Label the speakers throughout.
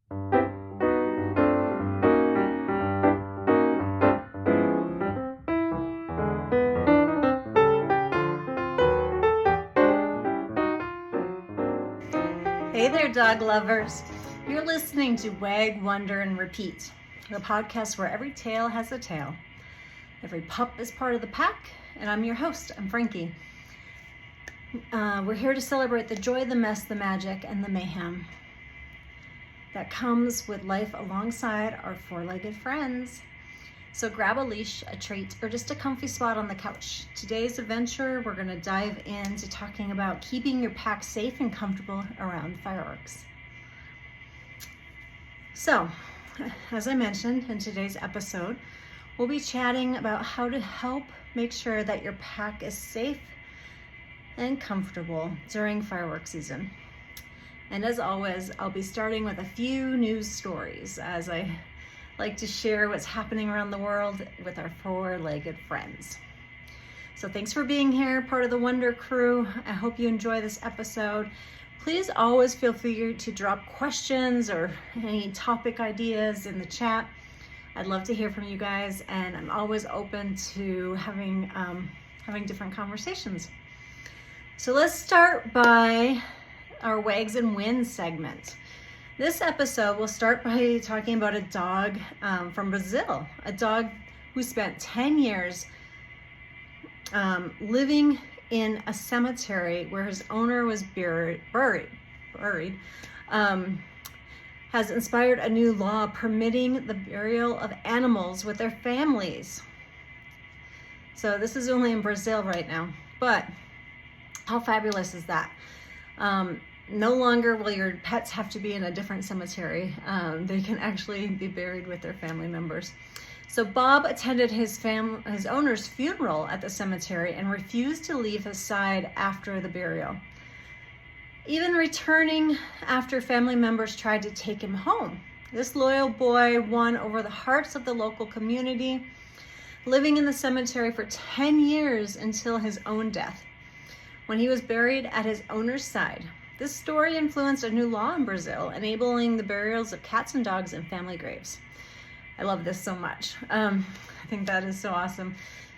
Speaker 1: Hey there, dog lovers. You're listening to Wag.Wander.Repeat, the podcast where every tail has a tale. Every pup is part of the pack, and I'm your host. I'm Frankie. We're here to celebrate the joy, the mess, the magic, and the mayhem that comes with life alongside our four-legged friends. So grab a leash, a treat, or just a comfy spot on the couch. Today's adventure, we're going to dive into talking about keeping your pack safe and comfortable around fireworks. So, as I mentioned in today's episode, we'll be chatting about how to help make sure that your pack is safe and comfortable during fireworks season. And as always, I'll be starting with a few news stories as I like to share what's happening around the world with our four-legged friends. So thanks for being here, part of the Wonder crew. I hope you enjoy this episode. Please always feel free to drop questions or any topic ideas in the chat. I'd love to hear from you guys, and I'm always open to having different conversations. So let's start by our Wags and Wins segment. This episode will start by talking about a dog from Brazil, a dog who spent 10 years living in a cemetery where his owner was buried, has inspired a new law permitting the burial of animals with their families. So this is only in Brazil right now, but how fabulous is that? No longer will your pets have to be in a different cemetery. They can actually be buried with their family members. So Bob attended his owner's funeral at the cemetery and refused to leave his side after the burial, even returning after family members tried to take him home. This loyal boy won over the hearts of the local community, living in the cemetery for 10 years until his own death, when he was buried at his owner's side. This story influenced a new law in Brazil, enabling the burials of cats and dogs in family graves. I love this so much. I think that is so awesome.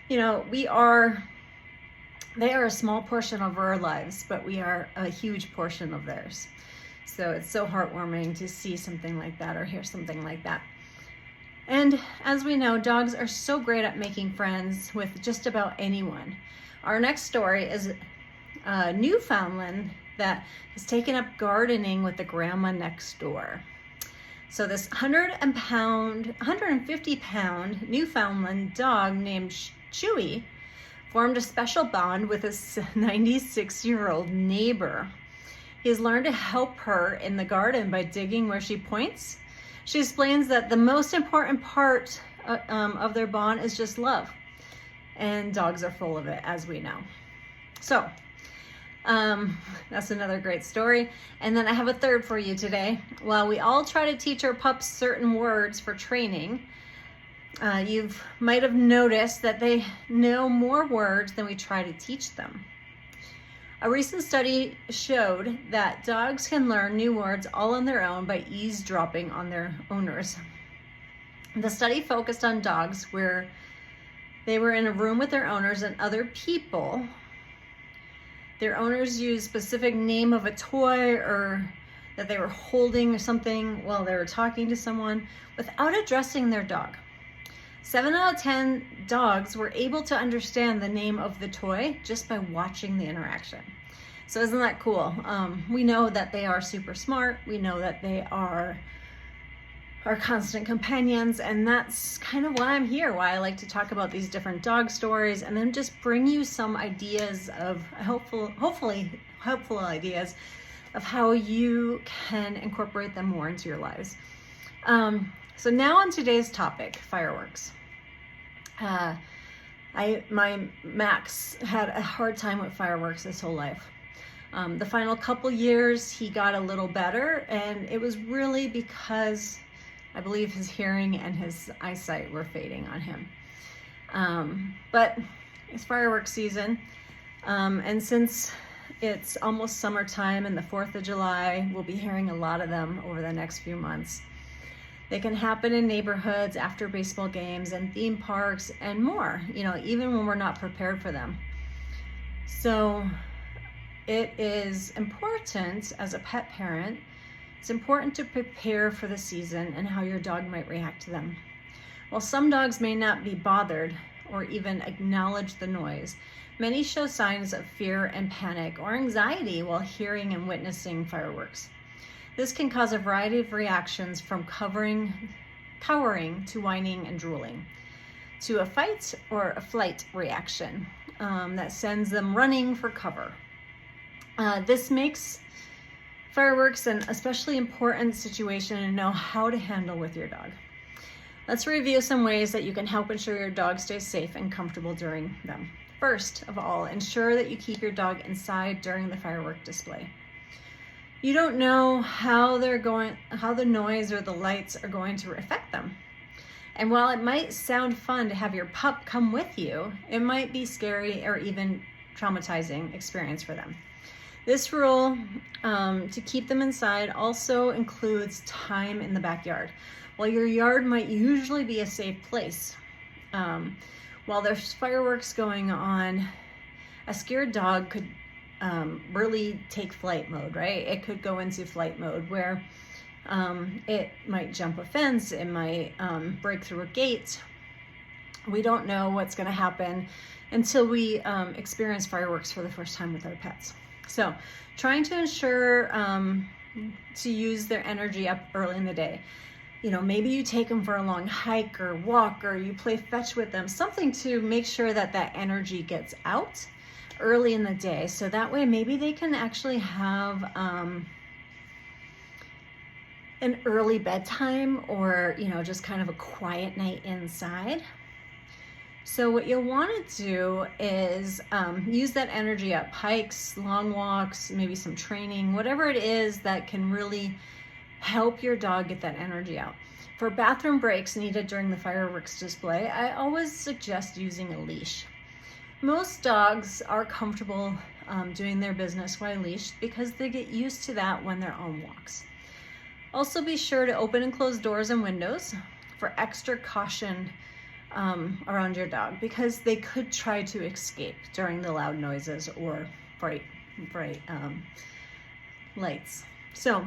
Speaker 1: You know, they are a small portion of our lives, but we are a huge portion of theirs. So it's so heartwarming to see something like that or hear something like that. And as we know, dogs are so great at making friends with just about anyone. Our next story is Newfoundland that has taken up gardening with the grandma next door. So this 150-pound Newfoundland dog named Chewy formed a special bond with his 96-year-old neighbor. He has learned to help her in the garden by digging where she points. She explains that the most important part of their bond is just love. And dogs are full of it, as we know. So that's another great story. And then I have a third for you today. While we all try to teach our pups certain words for training, you might have noticed that they know more words than we try to teach them. A recent study showed that dogs can learn new words all on their own by eavesdropping on their owners. The study focused on dogs where they were in a room with their owners and other people. Their owners used specific name of a toy or that they were holding or something while they were talking to someone without addressing their dog. 7 out of 10 dogs were able to understand the name of the toy just by watching the interaction. So isn't that cool? We know that they are super smart. We know that they are our constant companions, and that's kind of why I'm here, why I like to talk about these different dog stories and then just bring you some ideas of hopefully helpful ideas of how you can incorporate them more into your lives. So now on today's topic, fireworks. My Max had a hard time with fireworks his whole life. The final couple years he got a little better, and it was really because I believe his hearing and his eyesight were fading on him. But it's fireworks season, and since it's almost summertime and the 4th of July, we'll be hearing a lot of them over the next few months. They can happen in neighborhoods, after baseball games, and theme parks, and more, you know, even when we're not prepared for them. So it is important as a pet parent, it's important to prepare for the season and how your dog might react to them. While some dogs may not be bothered or even acknowledge the noise, many show signs of fear and panic or anxiety while hearing and witnessing fireworks. This can cause a variety of reactions from cowering to whining and drooling, to a fight or a flight reaction that sends them running for cover. This makes fireworks an especially important situation to know how to handle with your dog. Let's review some ways that you can help ensure your dog stays safe and comfortable during them. First of all, ensure that you keep your dog inside during the firework display. You don't know how the noise or the lights are going to affect them. And while it might sound fun to have your pup come with you, it might be scary or even traumatizing experience for them. This rule to keep them inside also includes time in the backyard. While your yard might usually be a safe place, while there's fireworks going on, a scared dog could really take flight mode, right? It could go into flight mode where it might jump a fence, it might break through a gate. We don't know what's going to happen until we experience fireworks for the first time with our pets. So trying to ensure to use their energy up early in the day. You know, maybe you take them for a long hike or walk, or you play fetch with them, something to make sure that that energy gets out early in the day. So that way maybe they can actually have an early bedtime, or, you know, just kind of a quiet night inside. So what you'll want to do is use that energy up, hikes, long walks, maybe some training, whatever it is that can really help your dog get that energy out. For bathroom breaks needed during the fireworks display, I always suggest using a leash. Most dogs are comfortable doing their business while leashed because they get used to that when they're on walks. Also be sure to open and close doors and windows for extra caution around your dog, because they could try to escape during the loud noises or bright lights. So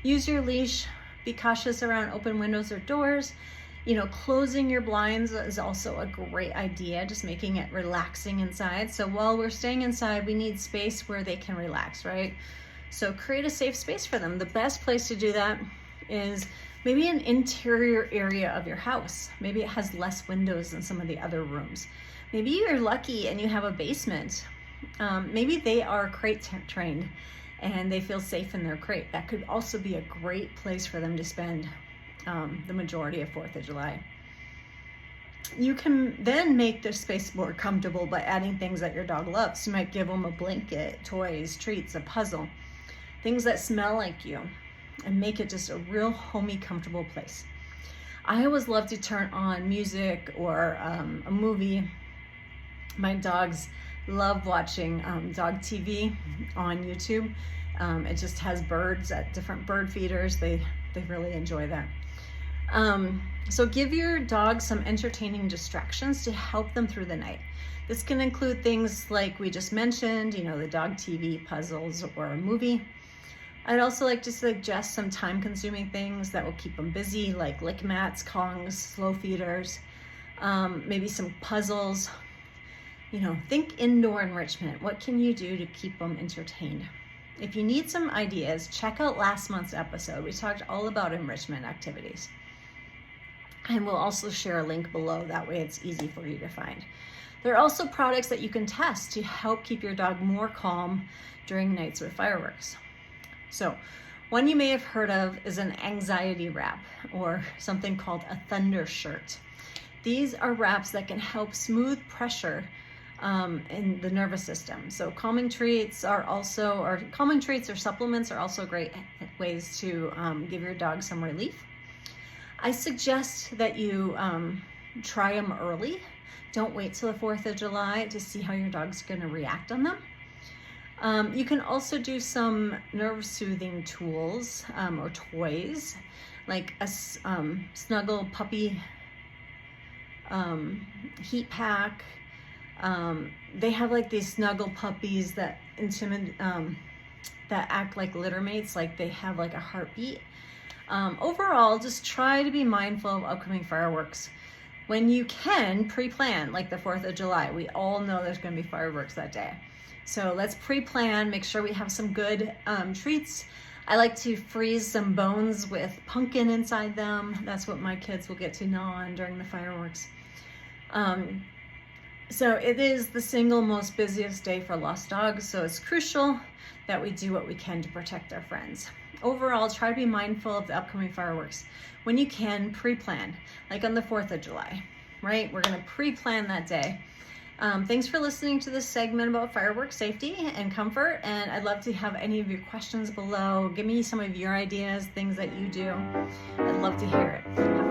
Speaker 1: use your leash, be cautious around open windows or doors. You know, closing your blinds is also a great idea, just making it relaxing inside. So while we're staying inside, we need space where they can relax, right? So create a safe space for them. The best place to do that is maybe an interior area of your house. Maybe it has less windows than some of the other rooms. Maybe you're lucky and you have a basement. Maybe they are crate trained and they feel safe in their crate. That could also be a great place for them to spend the majority of 4th of July. You can then make the space more comfortable by adding things that your dog loves. You might give them a blanket, toys, treats, a puzzle, things that smell like you, and make it just a real homey, comfortable place. I always love to turn on music or a movie. My dogs love watching dog TV on YouTube. It just has birds at different bird feeders. They really enjoy that. So give your dog some entertaining distractions to help them through the night. This can include things like we just mentioned, you know, the dog TV, puzzles, or a movie. I'd also like to suggest some time-consuming things that will keep them busy, like lick mats, Kongs, slow feeders, maybe some puzzles. You know, think indoor enrichment. What can you do to keep them entertained? If you need some ideas, check out last month's episode. We talked all about enrichment activities. And we'll also share a link below. That way it's easy for you to find. There are also products that you can test to help keep your dog more calm during nights with fireworks. So one you may have heard of is an anxiety wrap, or something called a thunder shirt. These are wraps that can help smooth pressure in the nervous system. So calming treats or supplements are also great ways to give your dog some relief. I suggest that you try them early. Don't wait till the 4th of July to see how your dog's going to react on them. You can also do some nerve-soothing tools or toys, like a snuggle puppy heat pack. They have like these snuggle puppies that that act like litter mates, like they have like a heartbeat. Overall, just try to be mindful of upcoming fireworks. When you can, pre-plan, like the 4th of July. We all know there's going to be fireworks that day. So let's pre-plan, make sure we have some good treats. I like to freeze some bones with pumpkin inside them. That's what my kids will get to gnaw on during the fireworks. So it is the single most busiest day for lost dogs, so it's crucial that we do what we can to protect our friends. Overall, try to be mindful of the upcoming fireworks. When you can, pre-plan, like on the 4th of July, right? We're gonna pre-plan that day. Thanks for listening to this segment about fireworks safety and comfort, and I'd love to have any of your questions below. Give me some of your ideas, things that you do. I'd love to hear it.